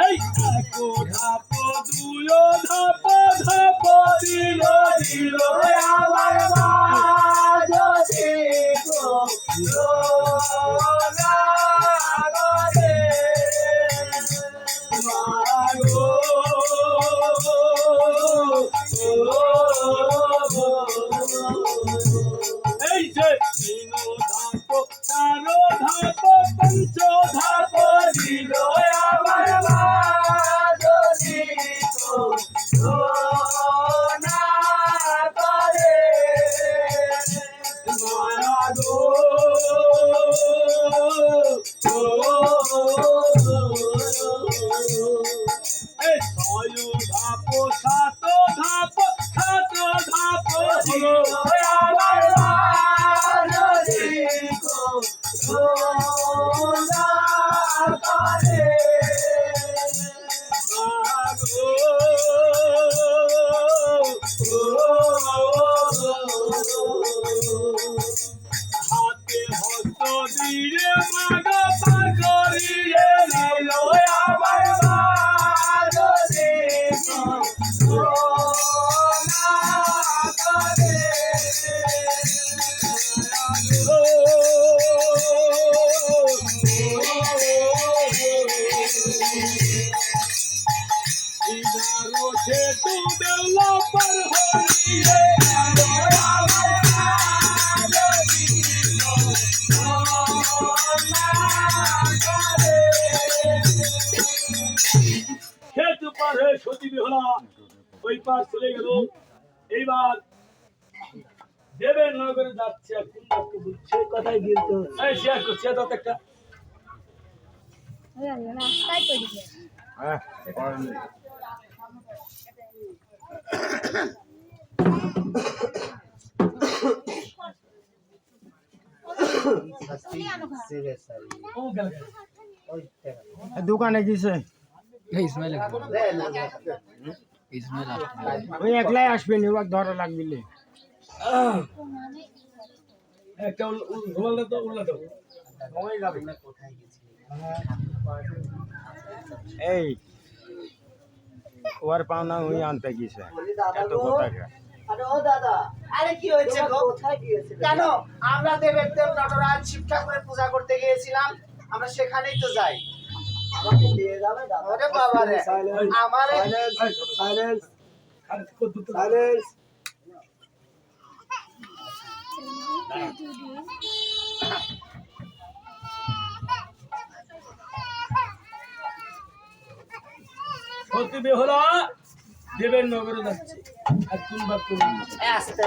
এই এক ধাপ দুই ধাপ ধাপ দিল দিল আমার মা যদি গো না করে মা গো এই যে তিন ধাপ চার ধাপ পঞ্চ ধাপ দিল আমার মা যদি গো না করে মা গো এই ছয় ধাপ সাত ধাপ সাত ধাপ হলো আমার মা যদি গো না করে মা গো হাতে হস্ত দিয়ে মাগো পার করিয়ে নিল আমার মা যদি গো না করে সে তু বেলা পর হইলে খেতু পার হয়ে সতী বেহলা ওই পার চলে গেল। এইবার দেবের নগরে যাচ্ছে সে কথাই কিন্তু শেয়ার করছে একটা দোকানে গেছে ওই একলাই আসবে নি ধরা লাগবে একটা এই ওর পাওনা ওই আনতে গেছে এত কথা আরে ও দাদা, আরে কি হয়েছে গো? কেন আমরা দেবের নটরাজ শিব ঠাকুরের পূজা করতে গিয়েছিলাম, আমরা সেখানেই তো যাই। আমাকে নিয়ে যাবে দাদা? আরে বাবা রে, আমারে সাইলেন্স সাইলেন্স। সতী বেহলা দেবের নগরে যাচ্ছে আর কোন বাক্য আস্তে